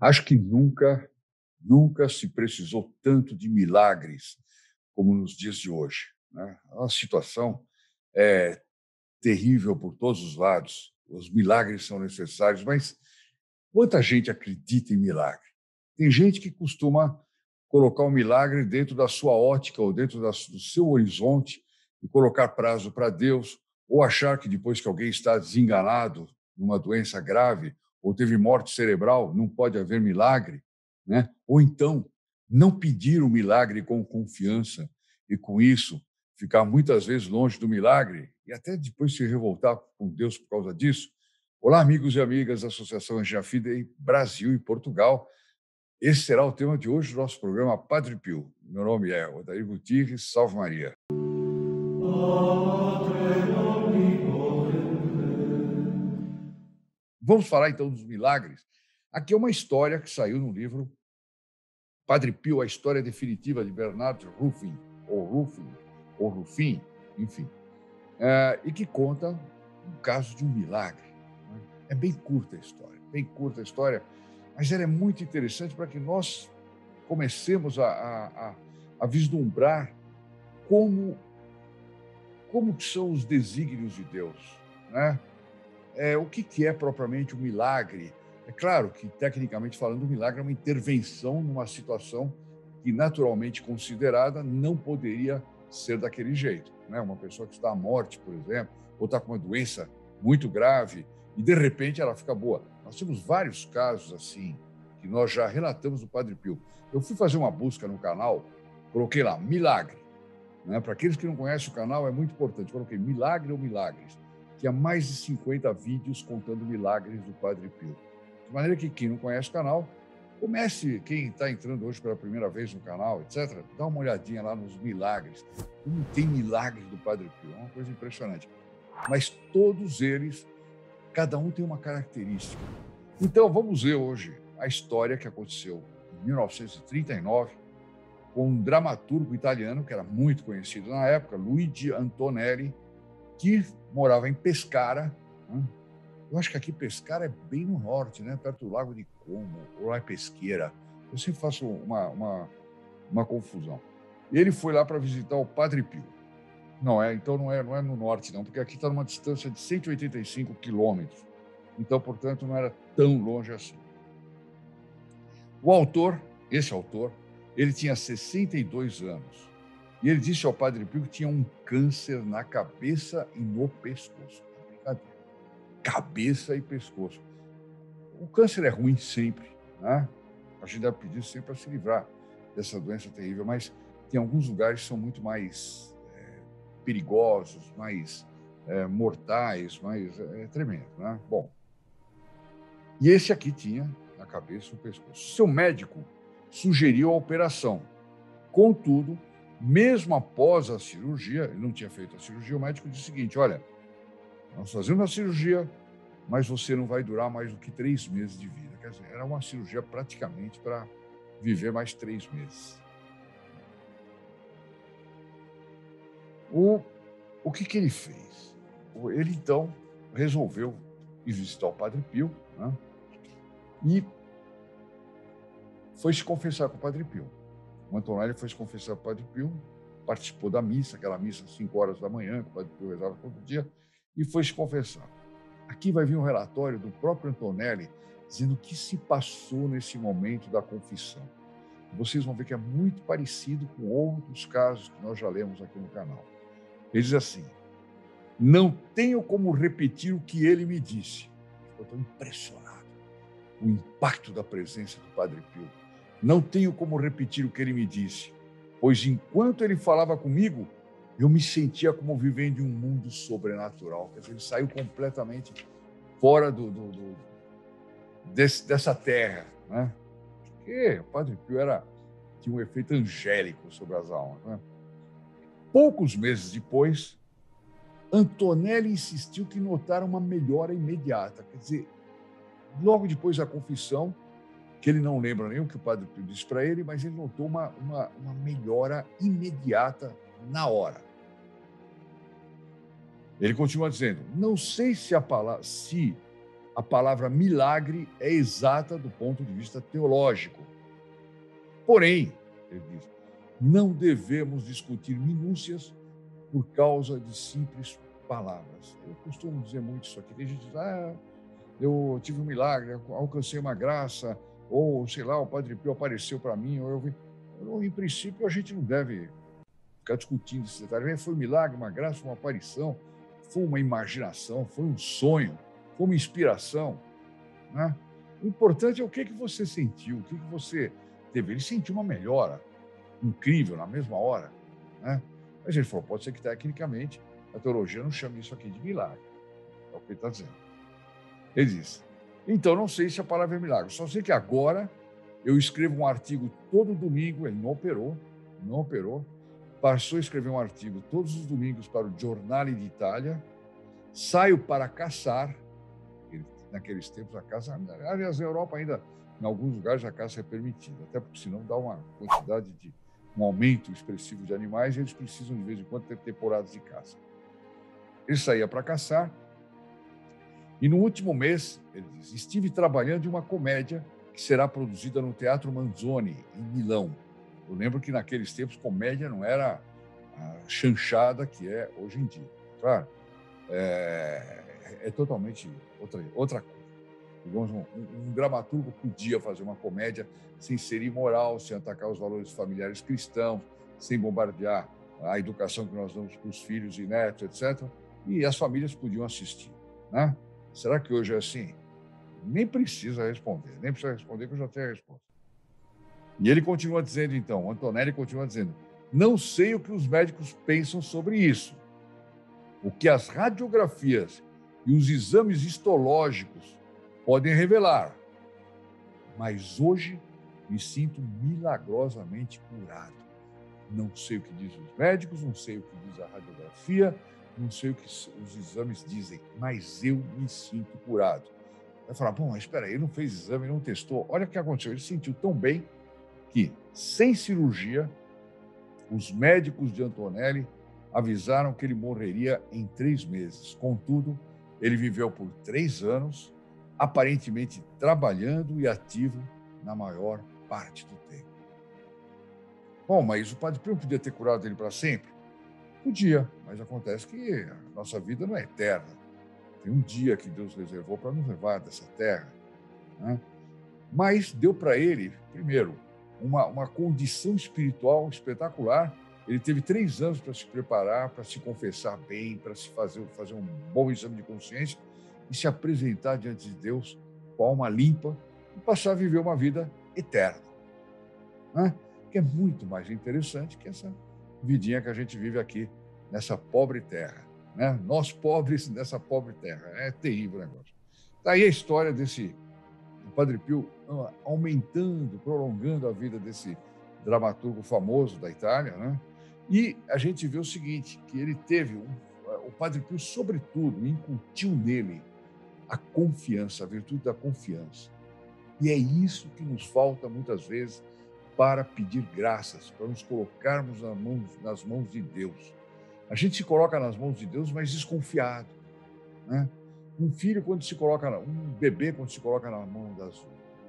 Acho que nunca se precisou tanto de milagres como nos dias de hoje, né? A situação é terrível por todos os lados. Os milagres são necessários, mas quanta gente acredita em milagre? Tem gente que costuma colocar o milagre dentro da sua ótica ou dentro do seu horizonte e colocar prazo para Deus, ou achar que depois que alguém está desenganado numa doença grave ou teve morte cerebral, não pode haver milagre, né? Ou então não pedir o milagre com confiança e com isso ficar muitas vezes longe do milagre e até depois se revoltar com Deus por causa disso. Olá, amigos e amigas da Associação Angina Fidei Brasil e Portugal. Esse será o tema de hoje do nosso programa Padre Pio. Meu nome é Odair Gutierrez, salve Maria. Vamos falar então dos milagres. Aqui é uma história que saiu no livro Padre Pio, a História Definitiva de Bernard Ruffin, ou Ruffin, enfim, e que conta um caso de um milagre. Né? É bem curta a história, mas ela é muito interessante para que nós comecemos a vislumbrar como, como que são os desígnios de Deus, né? O que é propriamente um milagre? É claro que, tecnicamente falando, um milagre é uma intervenção numa situação que, naturalmente considerada, não poderia ser daquele jeito, né? Uma pessoa que está à morte, por exemplo, ou está com uma doença muito grave e, de repente, ela fica boa. Nós temos vários casos assim, que nós já relatamos no Padre Pio. Eu fui fazer uma busca no canal, coloquei lá, milagre, né? Para aqueles que não conhecem o canal, é muito importante. Coloquei milagre ou milagres. Tinha mais de 50 vídeos contando milagres do Padre Pio. De maneira que quem não conhece o canal, comece, quem está entrando hoje pela primeira vez no canal, etc., dá uma olhadinha lá nos milagres. Como tem milagres do Padre Pio, é uma coisa impressionante. Mas todos eles, cada um tem uma característica. Então, vamos ver hoje a história que aconteceu em 1939, com um dramaturgo italiano, que era muito conhecido na época, Luigi Antonelli, que morava em Pescara. Né? Eu acho que aqui Pescara é bem no norte, né? Perto do Lago de Como, ou lá é Pesqueira. Eu sempre faço uma confusão. E ele foi lá para visitar o Padre Pio. Então não é no norte, não, porque aqui está numa distância de 185 quilômetros. Então, portanto, não era tão longe assim. Esse autor, ele tinha 62 anos. E ele disse ao Padre Pio que tinha um câncer na cabeça e no pescoço. Brincadeira. Cabeça e pescoço. O câncer é ruim sempre, né? A gente deve pedir sempre para se livrar dessa doença terrível, mas tem alguns lugares que são muito mais perigosos, mais mortais, mais tremendo, né? Bom, e esse aqui tinha na cabeça e no pescoço. Seu médico sugeriu a operação. Contudo, mesmo após a cirurgia, ele não tinha feito a cirurgia, o médico disse o seguinte: olha, nós fazemos a cirurgia, mas você não vai durar mais do que 3 meses de vida. Quer dizer, era uma cirurgia praticamente para viver mais 3 meses. O que ele fez? Ele, então, resolveu ir visitar o Padre Pio, né? E foi se confessar com o Padre Pio. O Antonelli foi se confessar com o Padre Pio, participou da missa, aquela missa às 5 horas da manhã, que o Padre Pio rezava todo dia, e foi se confessar. Aqui vai vir um relatório do próprio Antonelli dizendo o que se passou nesse momento da confissão. Vocês vão ver que é muito parecido com outros casos que nós já lemos aqui no canal. Ele diz assim: não tenho como repetir o que ele me disse. Eu estou impressionado com o impacto da presença do Padre Pio. Não tenho como repetir o que ele me disse, pois enquanto ele falava comigo, eu me sentia como vivendo em um mundo sobrenatural. Quer dizer, ele saiu completamente fora dessa terra, né? Porque o Padre Pio tinha um efeito angélico sobre as almas, né? Poucos meses depois, Antonelli insistiu que notara uma melhora imediata. Quer dizer, logo depois da confissão, que ele não lembra nem o que o Padre Pio disse para ele, mas ele notou uma melhora imediata na hora. Ele continua dizendo: não sei se a palavra milagre é exata do ponto de vista teológico. Porém, ele diz, não devemos discutir minúcias por causa de simples palavras. Eu costumo dizer muito isso aqui. Tem gente que diz, eu tive um milagre, alcancei uma graça, ou, sei lá, o Padre Pio apareceu para mim, ou eu vi. Em princípio, a gente não deve ficar discutindo esse detalhe. Foi um milagre, uma graça, uma aparição, foi uma imaginação, foi um sonho, foi uma inspiração, né? O importante é o que você sentiu, o que você teve. Ele sentiu uma melhora incrível na mesma hora, né? Mas ele falou, pode ser que tecnicamente a teologia não chame isso aqui de milagre. É o que ele está dizendo. Ele diz, então não sei se a palavra é milagre, só sei que agora eu escrevo um artigo todo domingo, ele não operou, passou a escrever um artigo todos os domingos para o Giornale d'Italia, saio para caçar, naqueles tempos a caça, aliás, na Europa ainda, em alguns lugares a caça é permitida, até porque senão dá uma quantidade de, um aumento expressivo de animais e eles precisam de vez em quando ter temporadas de caça. Ele saía para caçar e no último mês, ele diz, estive trabalhando em uma comédia que será produzida no Teatro Manzoni, em Milão. Eu lembro que naqueles tempos comédia não era a chanchada que é hoje em dia. Claro, é totalmente outra coisa. Digamos, um dramaturgo podia fazer uma comédia sem ser imoral, sem atacar os valores familiares cristãos, sem bombardear a educação que nós damos para os filhos e netos, etc. E as famílias podiam assistir, né? Será que hoje é assim? Nem precisa responder que eu já tenho a resposta. E ele continua dizendo, então, o Antonelli continua dizendo, não sei o que os médicos pensam sobre isso. O que as radiografias e os exames histológicos podem revelar. Mas hoje me sinto milagrosamente curado. Não sei o que dizem os médicos, não sei o que diz a radiografia, não sei o que os exames dizem, mas eu me sinto curado. Vai falar, bom, mas espera aí, ele não fez exame, não testou. Olha o que aconteceu, ele se sentiu tão bem que, sem cirurgia, os médicos de Antonelli avisaram que ele morreria em 3 meses. Contudo, ele viveu por 3 anos, aparentemente trabalhando e ativo na maior parte do tempo. Bom, mas o Padre Pio podia ter curado ele para sempre? Podia, mas acontece que a nossa vida não é eterna. Tem um dia que Deus reservou para nos levar dessa terra, né? Mas deu para ele, primeiro, uma condição espiritual espetacular. Ele teve 3 anos para se preparar, para se confessar bem, para se fazer um bom exame de consciência e se apresentar diante de Deus com a alma limpa e passar a viver uma vida eterna, né? Que é muito mais interessante que essa vidinha que a gente vive aqui nessa pobre terra, né? Nós pobres nessa pobre terra. É terrível o negócio. Daí a história desse Padre Pio aumentando, prolongando a vida desse dramaturgo famoso da Itália, né? E a gente vê o seguinte, que ele teve, o Padre Pio, sobretudo, incutiu nele a confiança, a virtude da confiança. E é isso que nos falta muitas vezes para pedir graças, para nos colocarmos nas mãos de Deus. A gente se coloca nas mãos de Deus, mas desconfiado, né? Um filho, um bebê, quando se coloca na mão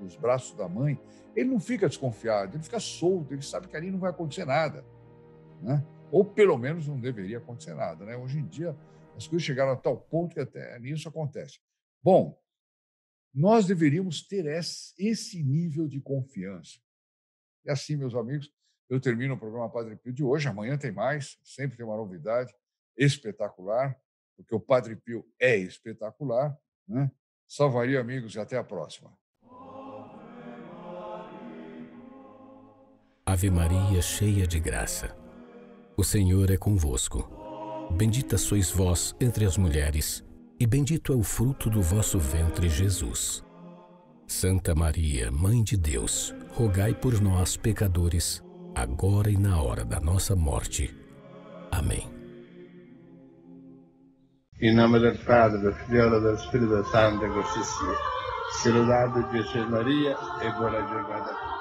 nos braços da mãe, ele não fica desconfiado, ele fica solto, ele sabe que ali não vai acontecer nada, né? Ou pelo menos não deveria acontecer nada, né? Hoje em dia, as coisas chegaram a tal ponto que até nisso acontece. Bom, nós deveríamos ter esse nível de confiança. E assim, meus amigos, eu termino o programa Padre Pio de hoje. Amanhã tem mais, sempre tem uma novidade espetacular, porque o Padre Pio é espetacular, né? Salvaria, amigos, e até a próxima. Ave Maria, cheia de graça, o Senhor é convosco. Bendita sois vós entre as mulheres, e bendito é o fruto do vosso ventre, Jesus. Santa Maria, Mãe de Deus, rogai por nós, pecadores, agora e na hora da nossa morte. Amém. Em nome del Padre, del Figlio e del Spirito Santo, così sia. Lodato Gesù Maria e buona giornata.